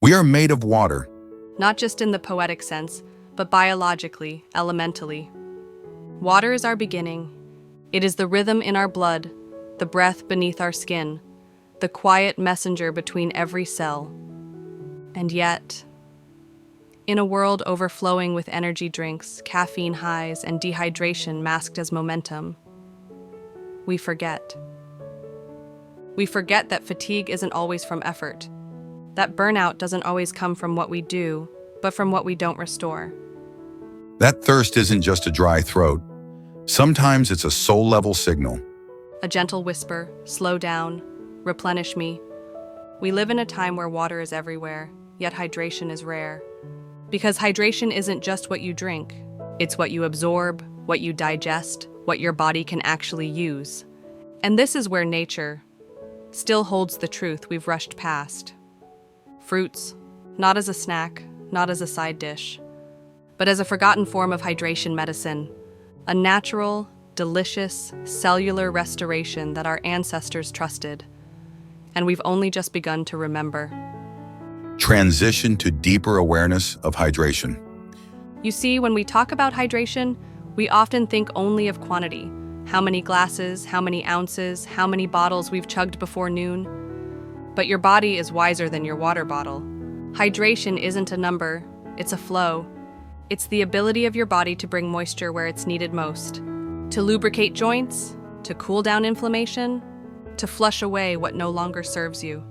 We are made of water. Not just in the poetic sense, but biologically, elementally. Water is our beginning. It is the rhythm in our blood, the breath beneath our skin, the quiet messenger between every cell. And yet, in a world overflowing with energy drinks, caffeine highs, and dehydration masked as momentum, we forget. We forget that fatigue isn't always from effort, that burnout doesn't always come from what we do, but from what we don't restore. That thirst isn't just a dry throat. Sometimes it's a soul-level signal. A gentle whisper, slow down, replenish me. We live in a time where water is everywhere, yet hydration is rare. Because hydration isn't just what you drink. It's what you absorb, what you digest, what your body can actually use. And this is where nature still holds the truth we've rushed past. Fruits, not as a snack, not as a side dish, but as a forgotten form of hydration medicine, a natural, delicious, cellular restoration that our ancestors trusted, and we've only just begun to remember. Transition to deeper awareness of hydration. You see, when we talk about hydration, we often think only of quantity. How many glasses, how many ounces, how many bottles we've chugged before noon. But your body is wiser than your water bottle. Hydration isn't a number, it's a flow. It's the ability of your body to bring moisture where it's needed most, to lubricate joints, to cool down inflammation, to flush away what no longer serves you.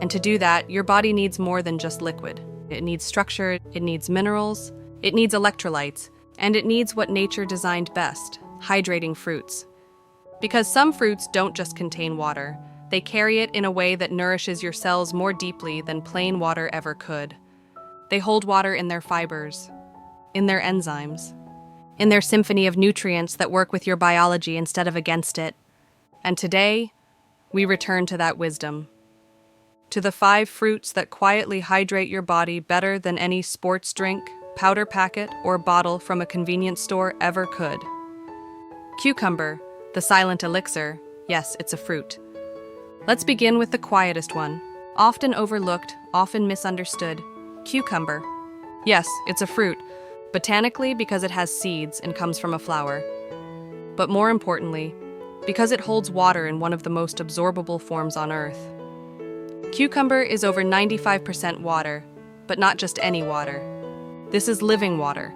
And to do that, your body needs more than just liquid. It needs structure, it needs minerals, it needs electrolytes, and it needs what nature designed best, hydrating fruits. Because some fruits don't just contain water, they carry it in a way that nourishes your cells more deeply than plain water ever could. They hold water in their fibers, in their enzymes, in their symphony of nutrients that work with your biology instead of against it. And today, we return to that wisdom. To the 5 fruits that quietly hydrate your body better than any sports drink, powder packet, or bottle from a convenience store ever could. Cucumber, the silent elixir. Yes, it's a fruit. Let's begin with the quietest one, often overlooked, often misunderstood. Cucumber. Yes, it's a fruit, botanically because it has seeds and comes from a flower. But more importantly, because it holds water in one of the most absorbable forms on Earth. Cucumber is over 95% water, but not just any water. This is living water,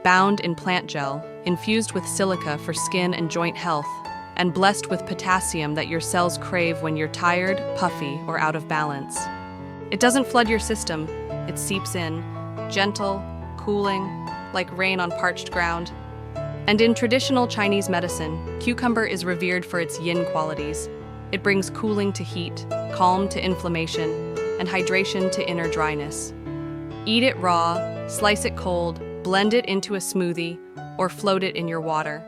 bound in plant gel, infused with silica for skin and joint health, and blessed with potassium that your cells crave when you're tired, puffy, or out of balance. It doesn't flood your system, it seeps in, gentle, cooling, like rain on parched ground. And in traditional Chinese medicine, cucumber is revered for its yin qualities. It brings cooling to heat, calm to inflammation, and hydration to inner dryness. Eat it raw, slice it cold, blend it into a smoothie, or float it in your water.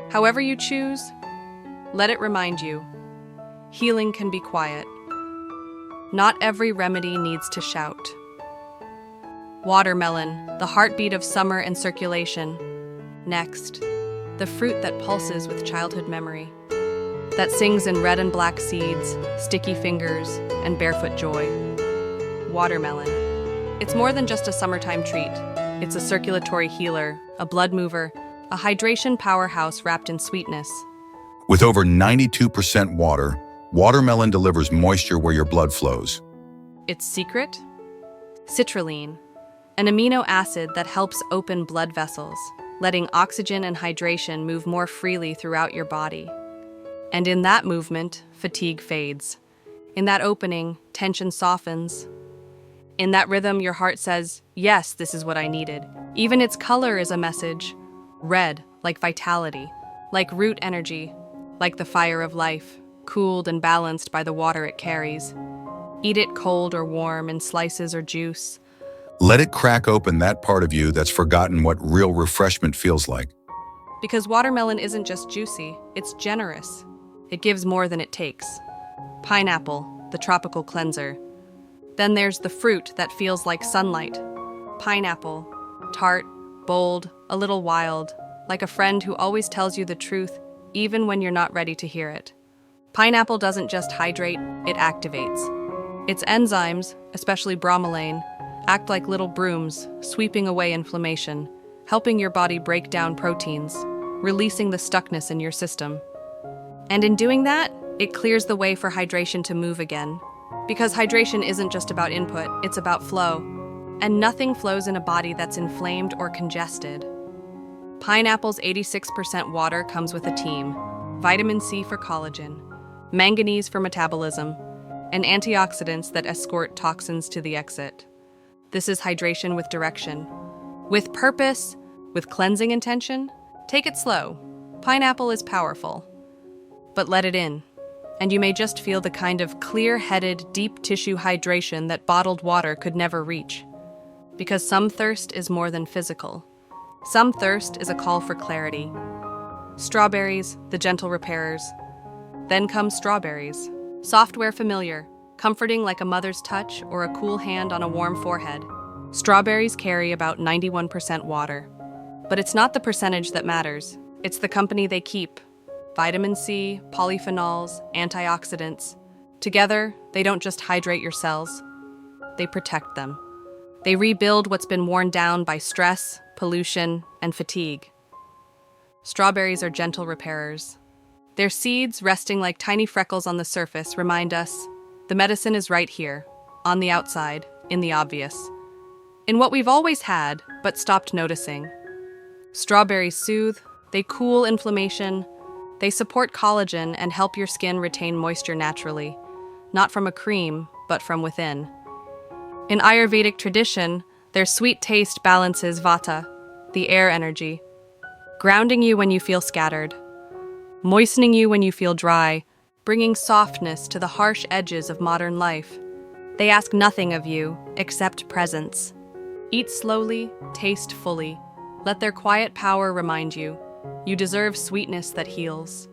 However you choose, let it remind you, healing can be quiet. Not every remedy needs to shout. Watermelon, the heartbeat of summer and circulation. Next, the fruit that pulses with childhood memory, that sings in red and black seeds, sticky fingers, and barefoot joy. Watermelon. It's more than just a summertime treat. It's a circulatory healer, a blood mover, a hydration powerhouse wrapped in sweetness. With over 92% water, watermelon delivers moisture where your blood flows. Its secret? Citrulline, an amino acid that helps open blood vessels, letting oxygen and hydration move more freely throughout your body. And in that movement, fatigue fades. In that opening, tension softens. In that rhythm, your heart says, yes, this is what I needed. Even its color is a message. Red, like vitality, like root energy, like the fire of life, cooled and balanced by the water it carries. Eat it cold or warm, in slices or juice. Let it crack open that part of you that's forgotten what real refreshment feels like. Because watermelon isn't just juicy, it's generous. It gives more than it takes. Pineapple, the tropical cleanser. Then there's the fruit that feels like sunlight. Pineapple, tart, bold, a little wild, like a friend who always tells you the truth, even when you're not ready to hear it. Pineapple doesn't just hydrate, it activates. Its enzymes, especially bromelain, act like little brooms, sweeping away inflammation, helping your body break down proteins, releasing the stuckness in your system. And in doing that, it clears the way for hydration to move again. Because hydration isn't just about input, it's about flow. And nothing flows in a body that's inflamed or congested. Pineapple's 86% water comes with a team: vitamin C for collagen, manganese for metabolism, and antioxidants that escort toxins to the exit. This is hydration with direction. With purpose, with cleansing intention. Take it slow. Pineapple is powerful. But let it in, and you may just feel the kind of clear-headed, deep tissue hydration that bottled water could never reach. Because some thirst is more than physical. Some thirst is a call for clarity. Strawberries, the gentle repairers. Then come strawberries. Software familiar, comforting like a mother's touch or a cool hand on a warm forehead. Strawberries carry about 91% water. But it's not the percentage that matters. It's the company they keep. Vitamin C, polyphenols, antioxidants. Together, they don't just hydrate your cells. They protect them. They rebuild what's been worn down by stress, pollution, and fatigue. Strawberries are gentle repairers. Their seeds, resting like tiny freckles on the surface, remind us the medicine is right here, on the outside, in the obvious. In what we've always had, but stopped noticing. Strawberries soothe, they cool inflammation, they support collagen and help your skin retain moisture naturally, not from a cream, but from within. In Ayurvedic tradition, their sweet taste balances vata, the air energy, grounding you when you feel scattered, moistening you when you feel dry, bringing softness to the harsh edges of modern life. They ask nothing of you except presence. Eat slowly, taste fully. Let their quiet power remind you, you deserve sweetness that heals.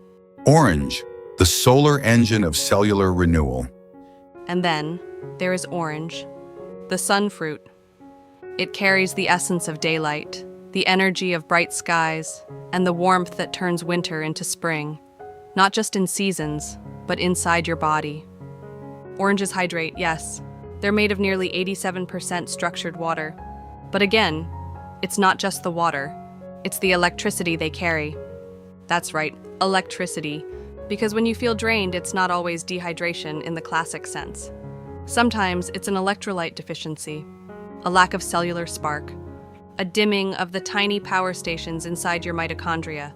Orange, the solar engine of cellular renewal. And then, there is orange, the sun fruit. It carries the essence of daylight, the energy of bright skies, and the warmth that turns winter into spring. Not just in seasons, but inside your body. Oranges hydrate, yes. They're made of nearly 87% structured water. But again, it's not just the water. It's the electricity they carry. That's right, electricity. Because when you feel drained, it's not always dehydration in the classic sense. Sometimes it's an electrolyte deficiency, a lack of cellular spark, a dimming of the tiny power stations inside your mitochondria.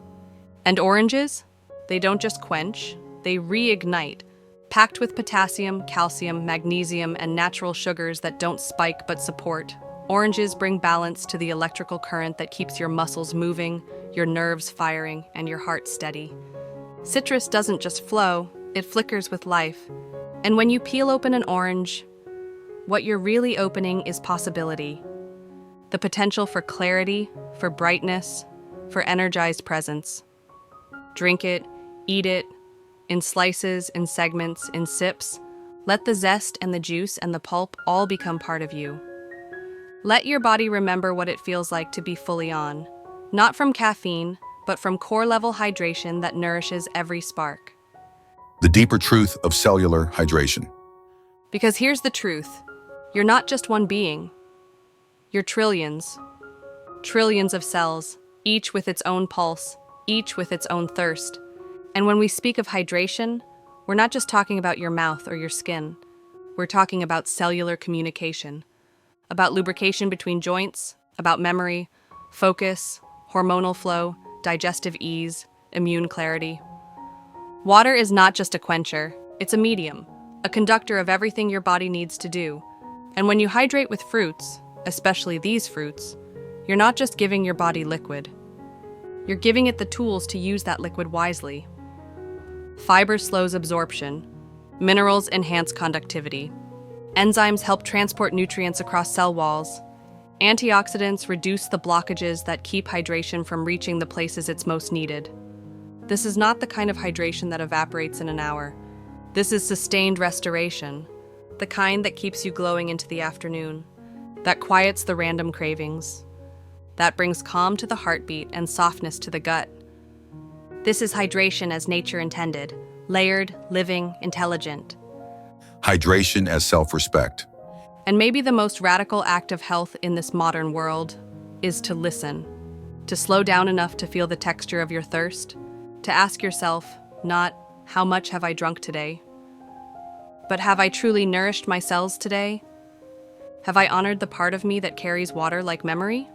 And oranges? They don't just quench, they reignite, packed with potassium, calcium, magnesium, and natural sugars that don't spike but support. Oranges bring balance to the electrical current that keeps your muscles moving, your nerves firing, and your heart steady. Citrus doesn't just flow, it flickers with life. And when you peel open an orange, what you're really opening is possibility. The potential for clarity, for brightness, for energized presence. Drink it, eat it, in slices, in segments, in sips. Let the zest and the juice and the pulp all become part of you. Let your body remember what it feels like to be fully on, not from caffeine, but from core-level hydration that nourishes every spark. The deeper truth of cellular hydration. Because here's the truth. You're not just one being. You're trillions. Trillions of cells, each with its own pulse, each with its own thirst. And when we speak of hydration, we're not just talking about your mouth or your skin. We're talking about cellular communication. About lubrication between joints, about memory, focus, hormonal flow, digestive ease, immune clarity. Water is not just a quencher, it's a medium, a conductor of everything your body needs to do. And when you hydrate with fruits, especially these fruits, you're not just giving your body liquid. You're giving it the tools to use that liquid wisely. Fiber slows absorption. Minerals enhance conductivity. Enzymes help transport nutrients across cell walls. Antioxidants reduce the blockages that keep hydration from reaching the places it's most needed. This is not the kind of hydration that evaporates in an hour. This is sustained restoration, the kind that keeps you glowing into the afternoon, that quiets the random cravings, that brings calm to the heartbeat and softness to the gut. This is hydration as nature intended, layered, living, intelligent. hydration as self-respect. And maybe the most radical act of health in this modern world is to listen, to slow down enough to feel the texture of your thirst, to ask yourself, not, how much have I drunk today? But have I truly nourished my cells today? Have I honored the part of me that carries water like memory?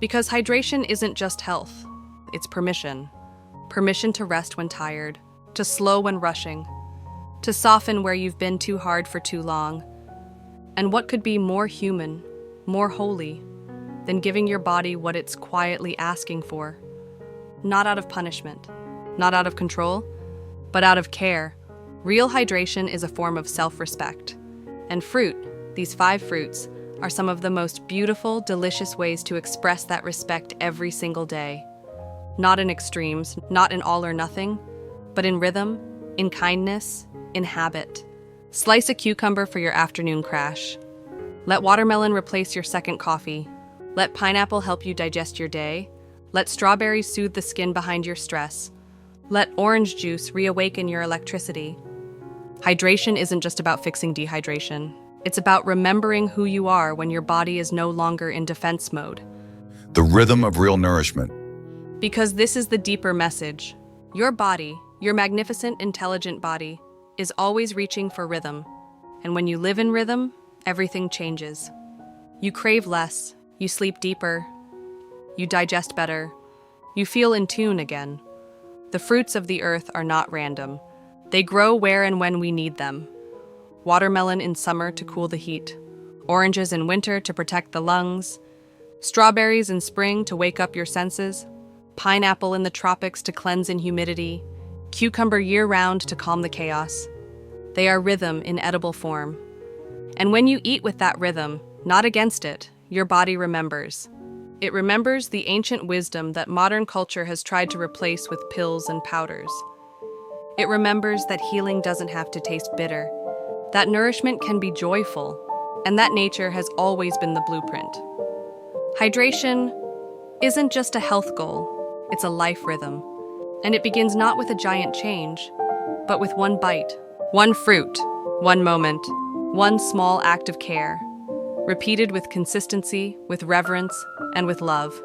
Because hydration isn't just health, it's permission. Permission to rest when tired, to slow when rushing, to soften where you've been too hard for too long. And what could be more human, more holy, than giving your body what it's quietly asking for? Not out of punishment, not out of control, but out of care. Real hydration is a form of self-respect. And fruit, these 5 fruits, are some of the most beautiful, delicious ways to express that respect every single day. Not in extremes, not in all or nothing, but in rhythm, in kindness, in habit. Slice a cucumber for your afternoon crash. Let watermelon replace your second coffee. Let pineapple help you digest your day. Let strawberries soothe the skin behind your stress. Let orange juice reawaken your electricity. Hydration isn't just about fixing dehydration. It's about remembering who you are when your body is no longer in defense mode. The rhythm of real nourishment. Because this is the deeper message. Your body, your magnificent, intelligent body, is always reaching for rhythm. And when you live in rhythm, everything changes. You crave less, you sleep deeper, you digest better, you feel in tune again. The fruits of the earth are not random. They grow where and when we need them. Watermelon in summer to cool the heat, oranges in winter to protect the lungs, strawberries in spring to wake up your senses, pineapple in the tropics to cleanse in humidity, cucumber year-round to calm the chaos. They are rhythm in edible form. And when you eat with that rhythm, not against it, your body remembers. It remembers the ancient wisdom that modern culture has tried to replace with pills and powders. It remembers that healing doesn't have to taste bitter, that nourishment can be joyful, and that nature has always been the blueprint. Hydration isn't just a health goal, it's a life rhythm. And it begins not with a giant change, but with one bite, one fruit, one moment, one small act of care, repeated with consistency, with reverence, and with love.